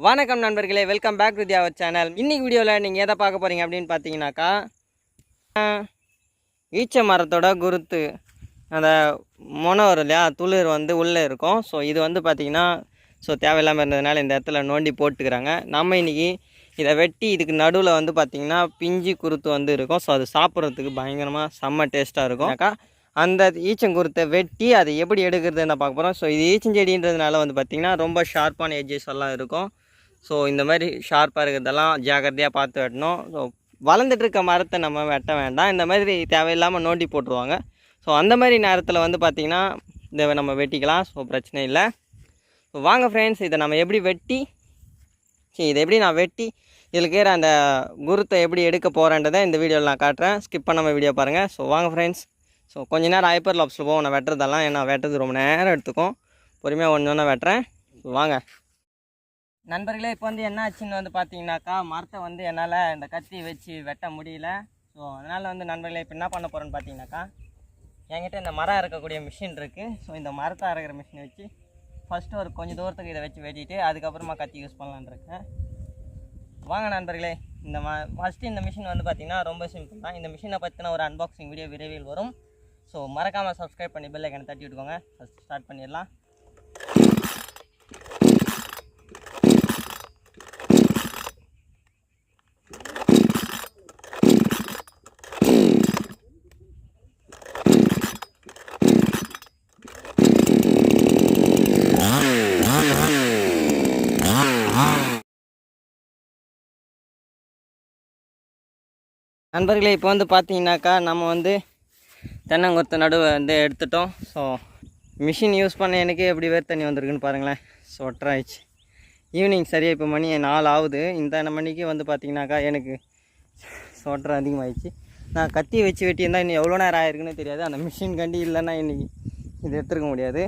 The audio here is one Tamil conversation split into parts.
வணக்கம் நண்பர்களே, welcome back to our channel. இன்னைக்கு வீடியோவில் நீங்கள் எதை பார்க்க போகிறீங்க அப்படின்னு பார்த்தீங்கன்னாக்கா, ஈச்ச மரத்தோட குருத்து அந்த மொனை வரும் இல்லையா, துளிர் வந்து உள்ளே இருக்கும். ஸோ இது வந்து பார்த்திங்கன்னா தேவையில்லாமல் இருந்ததுனால இந்த இடத்துல நோண்டி போட்டுக்கிறாங்க. நம்ம இன்றைக்கி இதை வெட்டி இதுக்கு நடுவில் வந்து பார்த்திங்கன்னா பிஞ்சு குருத்து வந்து இருக்கும். ஸோ அது சாப்பிட்றதுக்கு பயங்கரமாக செம்ம டேஸ்ட்டாக இருக்கும். அந்த ஈச்சங்குருத்தை வெட்டி அதை எப்படி எடுக்கிறதுன்னு பார்க்க போகிறோம். ஸோ இது ஈச்சஞ்செடின்றதுனால வந்து பார்த்திங்கன்னா ரொம்ப ஷார்ப்பான எட்ஜஸ் எல்லாம் இருக்கும். ஸோ இந்த மாதிரி ஷார்ப்பாக இருக்கிறதெல்லாம் ஜாக்கிரதையாக பார்த்து வெட்டணும். ஸோ வளர்ந்துட்டுருக்க மரத்தை நம்ம வெட்ட வேண்டாம். இந்த மாதிரி தேவையில்லாமல் நோண்டி போட்டுருவாங்க. ஸோ அந்த மாதிரி நேரத்தில் வந்து பார்த்திங்கன்னா இதை நம்ம வெட்டிக்கலாம். ஸோ பிரச்சனை இல்லை. ஸோ வாங்க ஃப்ரெண்ட்ஸ், இதை நம்ம எப்படி வெட்டி இதை எப்படி நான் வெட்டி இதில் இருக்கிற அந்த குருத்தை எப்படி எடுக்க போகிறேன்றதை இந்த வீடியோவில் நான் காட்டுறேன். ஸ்கிப் பண்ணாமல் வீடியோ பாருங்கள். ஸோ வாங்க ஃப்ரெண்ட்ஸ். ஸோ கொஞ்ச நேரம் ஹைப்பர் லாப்ஸில் போவோம் நான் வெட்டுறதெல்லாம். ஏன்னா வெட்டுறது ரொம்ப நேரம் எடுத்துக்கும். பொறுமையாக ஒன்று வெட்டுறேன். ஸோ வாங்க நண்பர்களே. இப்போ வந்து என்ன ஆச்சுன்னு வந்து பார்த்தீங்கன்னாக்கா, மரத்தை வந்து என்னால் இந்த கத்தி வச்சு வெட்ட முடியல. ஸோ அதனால் வந்து நண்பர்களே இப்போ என்ன பண்ண போகிறேன்னு பார்த்தீங்கன்னாக்கா, என்கிட்ட இந்த மரம் அறுக்கக்கூடிய மிஷின் இருக்குது. ஸோ இந்த மரத்தை அறுக்கிற மிஷினை வச்சு ஃபஸ்ட்டு ஒரு கொஞ்சம் தூரத்துக்கு இதை வச்சு வெட்டிட்டு அதுக்கப்புறமா கத்தி யூஸ் பண்ணலான்னு இருக்கேன். வாங்க நண்பர்களே. ஃபஸ்ட்டு இந்த மிஷின் வந்து பார்த்திங்கன்னா ரொம்ப சிம்பிள் தான். இந்த மிஷினை பற்றின ஒரு அன்பாக்சிங் வீடியோ விரைவில் வரும். ஸோ மறக்காமல் சப்ஸ்கிரைப் பண்ணி பெல் ஐக்கனை தட்டி விட்டுக்கோங்க. ஃபஸ்ட் ஸ்டார்ட் பண்ணிடலாம். நண்பர்களே இப்போ வந்து பார்த்தீங்கன்னாக்கா, நம்ம வந்து தென்னங்குருத்து நடுவை வந்து எடுத்துட்டோம். ஸோ மிஷின் யூஸ் பண்ண எனக்கு எப்படி வேறு தண்ணி வந்திருக்குன்னு பாருங்களேன். சொட்டராயிடுச்சு. ஈவினிங் சரியாக இப்போ மணி 4 ஆகுது. இந்த மணிக்கு வந்து பார்த்திங்கனாக்கா எனக்கு சொட்டர் அதிகமாகிடுச்சு. நான் கத்தி வச்சு வெட்டியிருந்தால் இன்னும் எவ்வளோ நேரம் ஆயிருக்குன்னு தெரியாது. அந்த மிஷின் கண்டி இல்லைன்னா இன்றைக்கி இது எடுத்துருக்க முடியாது.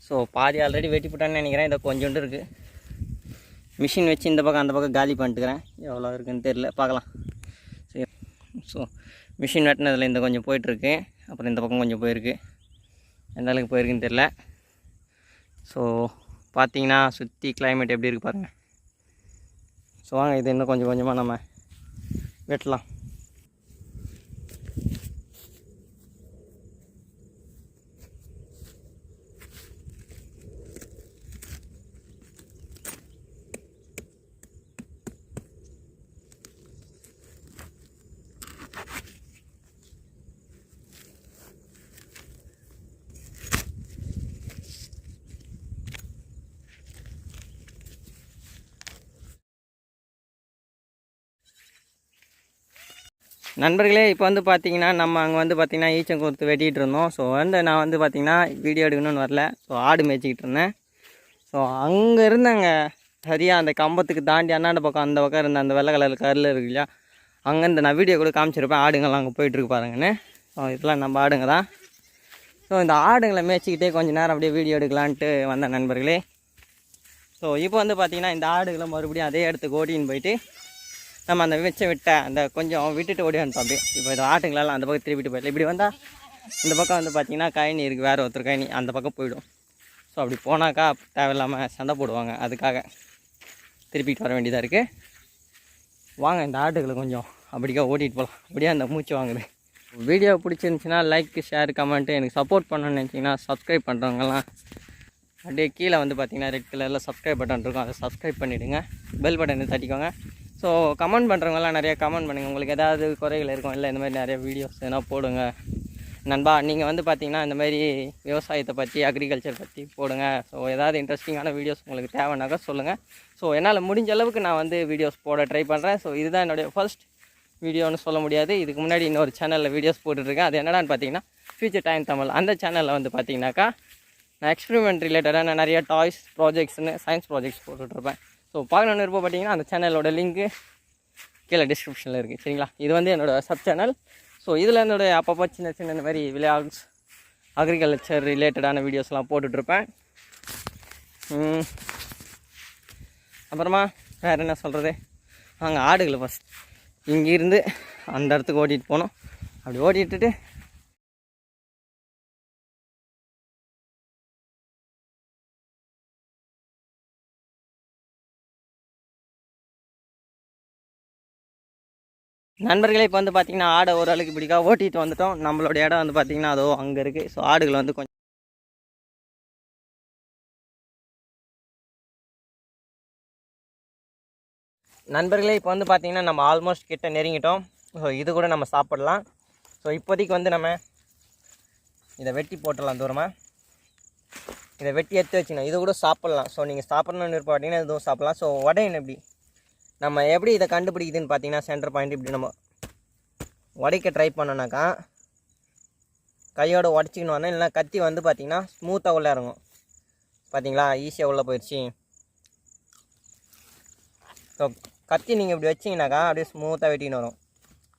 ஸோ பாதி ஆல்ரெடி வெட்டி போட்டான்னு நினைக்கிறேன். இதை கொஞ்சோண்டு இருக்குது. மிஷின் வச்சு இந்த பக்கம் அந்த பக்கம் காலி பண்ணிட்டுக்கிறேன். எவ்வளோ இருக்குதுன்னு தெரியல, பார்க்கலாம். சரி. ஸோ மிஷின் வெட்டினதில் இந்த கொஞ்சம் போயிட்டுருக்கு. அப்புறம் இந்த பக்கம் கொஞ்சம் போயிருக்கு. எந்த அளவுக்கு போயிருக்குன்னு தெரில. ஸோ பார்த்திங்கன்னா சுற்றி கிளைமேட் எப்படி இருக்குது பாருங்கள். ஸோ வாங்க இது இன்னும் கொஞ்சம் கொஞ்சமாக நம்ம வெட்டலாம். நண்பர்களே இப்போ வந்து பார்த்திங்கன்னா நம்ம அங்கே வந்து பார்த்திங்கன்னா ஈச்சங்குருத்து வெட்டிகிட்டு இருந்தோம். ஸோ வந்து நான் வந்து பார்த்திங்கன்னா வீடியோ எடுக்கணும்னு வரல. ஸோ ஆடு மேய்ச்சிக்கிட்டு இருந்தேன். ஸோ அங்கே இருந்தாங்க சரியாக அந்த கம்பத்துக்கு தாண்டி அண்ணாண்ட பக்கம் அந்த பக்கம் இருந்த அந்த வெள்ளை கலர் கரில் இருக்கு இல்லையா, அங்கேருந்து நான் வீடியோ கூட காமிச்சிருப்பேன். ஆடுங்கள்லாம் அங்கே போயிட்டுருக்கு பாருங்கன்னு. ஸோ இதெல்லாம் நம்ம ஆடுங்க தான். ஸோ இந்த ஆடுங்களை மேய்ச்சிக்கிட்டே கொஞ்சம் நேரம் அப்படியே வீடியோ எடுக்கலான்ட்டு வந்தேன் நண்பர்களே. ஸோ இப்போ வந்து பார்த்திங்கன்னா இந்த ஆடுகளை மறுபடியும் அதே இடத்துக்கு ஓடின்னு போயிட்டு நம்ம அந்த விட்ட அந்த கொஞ்சம் விட்டுட்டு ஓடி வந்துட்டோம் அப்படியே. இப்போ இந்த ஆட்டுங்களெல்லாம் அந்த பக்கம் திருப்பிட்டு போயிடல. இப்படி வந்தால் இந்த பக்கம் வந்து பார்த்திங்கன்னா கழனி இருக்குது, வேறு ஒருத்தர் கழனி அந்த பக்கம் போயிடும். ஸோ அப்படி போனாக்கா தேவையில்லாமல் சண்டை போடுவாங்க. அதுக்காக திருப்பிட்டு வர வேண்டியதாக இருக்குது. வாங்க இந்த ஆட்டுகளை கொஞ்சம் அப்படிக்கா ஓட்டிகிட்டு போகலாம். அப்படியே அந்த மூச்சு வாங்குது. வீடியோ பிடிச்சிருந்துச்சின்னா லைக், ஷேர், கமெண்ட்டு. எனக்கு சப்போர்ட் பண்ணணும்னு நினச்சிங்கன்னா சப்ஸ்கிரைப் பண்ணுறவங்கலாம் அப்படியே கீழே வந்து பார்த்திங்கன்னா ரெட் கலரில் சப்ஸ்கிரைப் பட்டன் இருக்கும், அதை சப்ஸ்கிரைப் பண்ணிவிடுங்க. பெல் பட்டனை தட்டிக்கோங்க. ஸோ கமெண்ட் பண்ணுறவங்களாம் நிறையா கமெண்ட் பண்ணுங்கள். உங்களுக்கு ஏதாவது குறைகள் இருக்கும், இல்லை இந்த மாதிரி நிறைய வீடியோஸ் எதனா போடுங்க நண்பா. நீங்கள் வந்து பார்த்திங்கன்னா இந்த மாதிரி விவசாயத்தை பற்றி, அக்ரிகல்ச்சர் பற்றி போடுங்க. ஸோ ஏதாவது இன்ட்ரெஸ்டிங்கான வீடியோஸ் உங்களுக்கு தேவைன்னாக்கா சொல்லுங்கள். ஸோ என்னால் முடிஞ்ச அளவுக்கு நான் வந்து வீடியோஸ் போட ட்ரை பண்ணுறேன். ஸோ இதுதான் என்னுடைய ஃபர்ஸ்ட் வீடியோன்னு சொல்ல முடியாது. இதுக்கு முன்னாடி இன்னொரு சேனலில் வீடியோஸ் போட்டுட்ருக்கேன். அது என்னடான்னு பார்த்தீங்கன்னா ஃபியூச்சர் டைம் தமிழ். அந்த சேனலில் வந்து பார்த்திங்கனாக்கா நான் எக்ஸ்பெரிமெண்ட் ரிலேட்டடான நிறைய டாய்ஸ் ப்ராஜெக்ட்ஸ்னு சயின்ஸ் ப்ராஜெக்ட்ஸ் போட்டுட்ருப்பேன். ஸோ பார்க்கணுன்னு இருப்போம் பார்த்தீங்கன்னா அந்த சேனலோட லிங்க்கு கீழே டிஸ்கிரிப்ஷனில் இருக்குது. சரிங்களா, இது வந்து என்னோடய சப் சேனல். ஸோ இதில் என்னோடய அப்பப்போ சின்ன சின்ன இந்த மாதிரி விளையாட்ஸ், அக்ரிகல்ச்சர் ரிலேட்டடான வீடியோஸ்லாம் போட்டுட்ருப்பேன். அப்புறமா வேறு என்ன சொல்கிறது, அங்கே ஆடுகளை ஃபஸ்ட் இங்கேருந்து அந்த இடத்துக்கு ஓட்டிகிட்டு போனோம். அப்படி ஓட்டிகிட்டு நண்பர்களே இப்போ வந்து பார்த்திங்கன்னா ஆடை ஓரளவுக்கு பிடிக்கா ஓட்டிகிட்டு வந்துட்டோம். நம்மளோட இடம் வந்து பார்த்திங்கன்னா அதோ அங்கே இருக்குது. ஸோ ஆடுகள் வந்து கொஞ்சம் நண்பர்களே இப்போ வந்து பார்த்திங்கன்னா நம்ம ஆல்மோஸ்ட் கிட்ட நெருங்கிட்டோம். ஸோ இது கூட நம்ம சாப்பிடலாம். ஸோ இப்போதைக்கு வந்து நம்ம இதை வெட்டி போட்டுடலாம் தூரமாக. இதை வெட்டி எடுத்து வச்சுக்கணும். இது கூட சாப்பிட்லாம். ஸோ நீங்கள் சாப்பிட்ணுன்னு இருப்போம் பார்த்தீங்கன்னா இதுவும் சாப்பிட்லாம். ஸோ உடையன் எப்படி நம்ம எப்படி இதை கண்டுபிடிக்குதுன்னு பார்த்தீங்கன்னா சென்டர் பாயிண்ட் இப்படி நம்ம உடைக்க ட்ரை பண்ணோன்னாக்கா கையோடு உடச்சிக்கணும் வந்தேன். இல்லைனா கத்தி வந்து பார்த்திங்கன்னா ஸ்மூத்தாக உள்ளே இறங்கும். பார்த்தீங்களா ஈஸியாக உள்ளே போயிடுச்சு. ஸோ கத்தி நீங்கள் இப்படி வச்சிங்கனாக்கா அப்படியே ஸ்மூத்தாக வெட்டின்னு வரும்.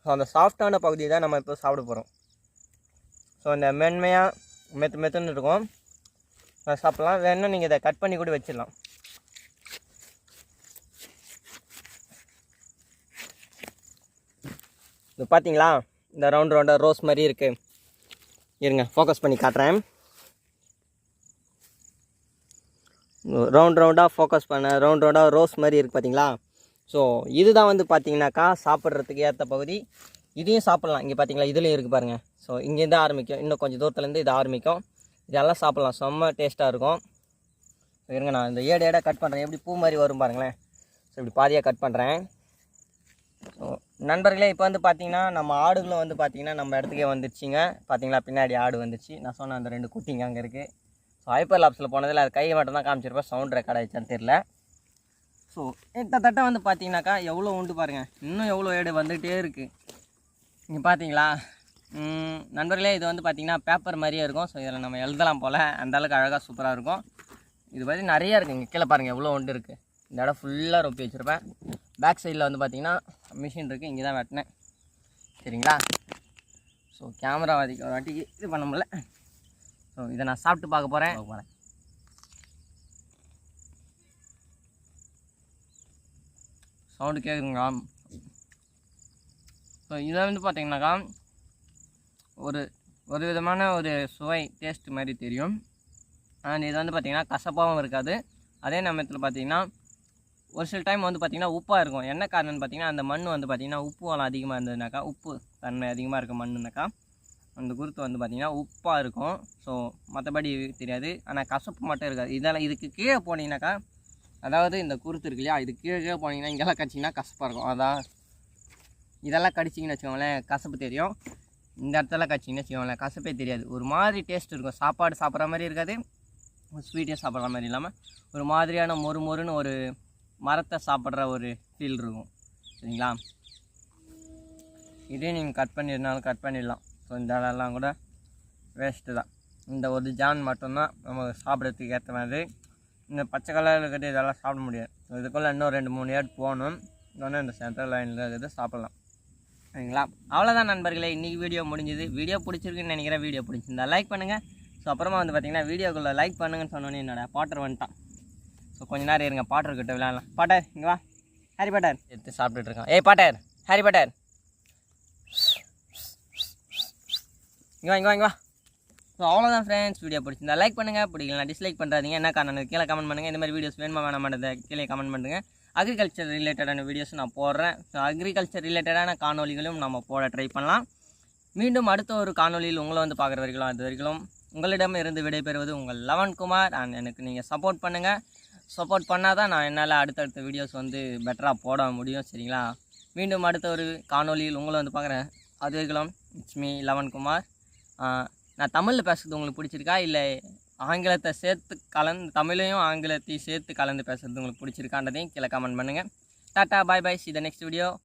ஸோ அந்த சாஃப்டான பகுதி தான் நம்ம இப்போ சாப்பிட போகிறோம். ஸோ இந்த மென்மையாக மெத்துன்னு இருக்கும். சாப்பிட்லாம். வேணும்னா நீங்கள் இதை கட் பண்ணி கூட வச்சிடலாம். இது பார்த்தீங்களா இந்த ரவுண்டாக ரோஸ் மாதிரி இருக்குது. இருங்க ஃபோக்கஸ் பண்ணி காட்டுறேன். ரவுண்டாக ஃபோக்கஸ் பண்ண ரவுண்டாக ரோஸ் மாதிரி இருக்குது பார்த்தீங்களா. ஸோ இதுதான் வந்து பார்த்தீங்கன்னாக்கா சாப்பிட்றதுக்கு ஏற்ற பகுதி. இதையும் சாப்பிட்லாம். இங்கே பார்த்தீங்களா இதுலேயும் இருக்குது பாருங்கள். ஸோ இங்கேருந்து ஆரம்பிக்கும். இன்னும் கொஞ்சம் தூரத்துலேருந்து இது ஆரம்பிக்கும். இதெல்லாம் சாப்பிட்லாம். செம்ம டேஸ்ட்டாக இருக்கும். இருங்க நான் இந்த ஏடாக கட் பண்ணுறேன். எப்படி பூ மாதிரி வரும் பாருங்களேன். ஸோ இப்படி பாதியாக கட் பண்ணுறேன். ஸோ நண்பர்களே இப்போ வந்து பார்த்திங்கன்னா நம்ம ஆடுகளும் வந்து பார்த்திங்கன்னா நம்ம இடத்துக்கே வந்துடுச்சிங்க. பார்த்தீங்களா பின்னாடி ஆடு வந்துச்சு. நான் சொன்ன அந்த 2 குட்டிங்க அங்கே இருக்குது. ஸோ ஹைப்பர் லாப்ஸில் போனதில் அது கையை மட்டும் தான் காமிச்சிருப்பேன். சவுண்ட் ரெக்கார்ட் ஆகிடுச்சான்னு தெரில. ஸோ கிட்டத்தட்ட வந்து பார்த்திங்கனாக்கா எவ்வளோ உண்டு பாருங்கள். இன்னும் எவ்வளோ ஏடு வந்துகிட்டே இருக்குது. இங்கே பார்த்தீங்களா நண்பர்களே இது வந்து பார்த்திங்கன்னா பேப்பர் மாதிரியே இருக்கும். ஸோ இதில் நம்ம எழுதலாம் போல். அந்தளவுக்கு அழகாக சூப்பராக இருக்கும். இது பற்றி நிறையா இருக்குது. இங்கே கீழே பாருங்கள் எவ்வளோ ஒன்று இருக்குது. இந்த இடம் ஃபுல்லாக ரொப்பி வச்சுருப்பேன். பேக் சைடில் வந்து பார்த்திங்கன்னா மிஷின் இருக்குது. இங்கே தான் வெட்டினேன். சரிங்களா. ஸோ கேமரா ஒரு வாட்டிக்கு இது பண்ண முடியல. ஸோ இதை நான் சாப்பிட்டு பார்க்க போகிறேன். சவுண்டு கேட்குதுங்களா. ஸோ இதை வந்து பார்த்திங்கனாக்கா ஒரு விதமான ஒரு சுவை டேஸ்ட் மாதிரி தெரியும். அண்ட் இது வந்து பார்த்திங்கன்னா கசப்பாகவும் இருக்காது. அதே நேரத்தில் பார்த்திங்கன்னா ஒரு சில டைம் வந்து பார்த்திங்கன்னா உப்பாக இருக்கும். என்ன காரணம்னு பார்த்திங்கன்னா அந்த மண் வந்து பார்த்திங்கன்னா உப்பு வளம் அதிகமாக இருந்ததுனாக்கா, உப்பு தன்மை அதிகமாக இருக்க மண்ணுனாக்கா அந்த குருத்து வந்து பார்த்திங்கன்னா உப்பாக இருக்கும். ஸோ மற்றபடி தெரியாது. ஆனால் கசப்பு மட்டும் இருக்காது. இதெல்லாம் இதுக்கு கீழே போனீங்கன்னாக்கா, அதாவது இந்த குருத்து இருக்கு இல்லையா, இது கீழே போனீங்கன்னா இங்கெல்லாம் கடிச்சிங்கன்னா கசப்பாக இருக்கும். அதான் இதெல்லாம் கடிச்சிங்கன்னு வச்சுக்கோங்களேன் கசப்பு தெரியும். இந்த இடத்துல கடிச்சிங்கன்னு வச்சுக்கோங்களேன் கசப்பே தெரியாது. ஒரு மாதிரி டேஸ்ட் இருக்கும். சாப்பாடு சாப்பிட்ற மாதிரி இருக்காது, ஸ்வீட்டே சாப்பிட்ற மாதிரி இல்லாமல் ஒரு மாதிரியான மொறுன்னு ஒரு மரத்தை சாப்பிட்ற ஒரு ஃபீல் இருக்கும். சரிங்களா. இதே நீங்கள் கட் பண்ணியிருந்தாலும் கட் பண்ணிடலாம். ஸோ இந்த இடம்லாம் கூட வேஸ்ட்டு தான். இந்த ஒரு ஜான் மட்டும்தான் நம்ம சாப்பிட்றதுக்கு ஏற்ற மாதிரி. இந்த பச்சை கலரில் இருக்கிறது இதெல்லாம் சாப்பிட முடியாது. ஸோ இதுக்குள்ளே இன்னும் 2-3 ஏடு போகணும். இன்னொன்று இந்த சென்ட்ரல் லைனில் இருக்கிறது சாப்பிட்லாம். சரிங்களா. அவ்வளோதான் நண்பர்களே, இன்றைக்கி வீடியோ முடிஞ்சுது. வீடியோ பிடிச்சிருக்குன்னு நினைக்கிறேன். வீடியோ பிடிச்சிருந்தா லைக் பண்ணுங்கள். ஸோ அப்புறமா வந்து பார்த்திங்கன்னா வீடியோக்குள்ளே லைக் பண்ணுங்கன்னு சொன்னோன்னே என்னோடய பாட்டர் வந்துட்டான். ஸோ கொஞ்சம் நேரம் இருங்க, பாட்டர்கிட்ட விளையாடலாம். பாட்டர் இங்கே வா. ஹாரி பாட்டர் எடுத்து சாப்பிட்டுட்ருக்கான். ஏய் பாட்டர், ஹாரி பாட்டர் இங்கே வா. ஸோ அவ்வளோதான் ஃப்ரெண்ட்ஸ். வீடியோ பிடிச்சிருந்தா லைக் பண்ணுங்கள். பிடிக்கலாம் டிஸ்லைக் பண்ணுறாதீங்க. என்ன காரணம் கீழே கமெண்ட் பண்ணுங்கள். இந்த மாதிரி வீடியோஸ் வேணுமா வேணாமான்றதை கீழே கமெண்ட் பண்ணுங்கள். அக்ரிகல்ச்சர் ரிலேட்டடான வீடியோஸும் நான் போடுறேன். ஸோ அக்ரிகல்ச்சர் ரிலேட்டடான காணொலிகளும் நம்ம போட ட்ரை பண்ணலாம். மீண்டும் அடுத்த ஒரு காணொலியில் உங்களை வந்து பார்க்குற வரைக்கும் அது வரைக்கும் உங்களிடம் இருந்து விடைபெறுவது உங்கள் லவன்குமார். அண்ட் எனக்கு நீங்கள் சப்போர்ட் பண்ணுங்கள். சப்போர்ட் பண்ணால் தான் நான் என்னால் அடுத்தடுத்த வீடியோஸ் வந்து பெட்டராக போட முடியும். சரிங்களா. மீண்டும் அடுத்த ஒரு காணொலியில் உங்களை வந்து பார்க்குறேன். அது வரைக்கும் இட்ஸ் மீ லவன்குமார். நான் தமிழில் பேசுகிறது உங்களுக்கு பிடிச்சிருக்கா, இல்லை ஆங்கிலத்தை சேர்த்து தமிழையும் ஆங்கிலத்தையும் சேர்த்து கலந்து பேசுகிறது உங்களுக்கு பிடிச்சிருக்கான்றதையும் கீழே கமெண்ட் பண்ணுங்கள். Tata, bye bye, see the next video.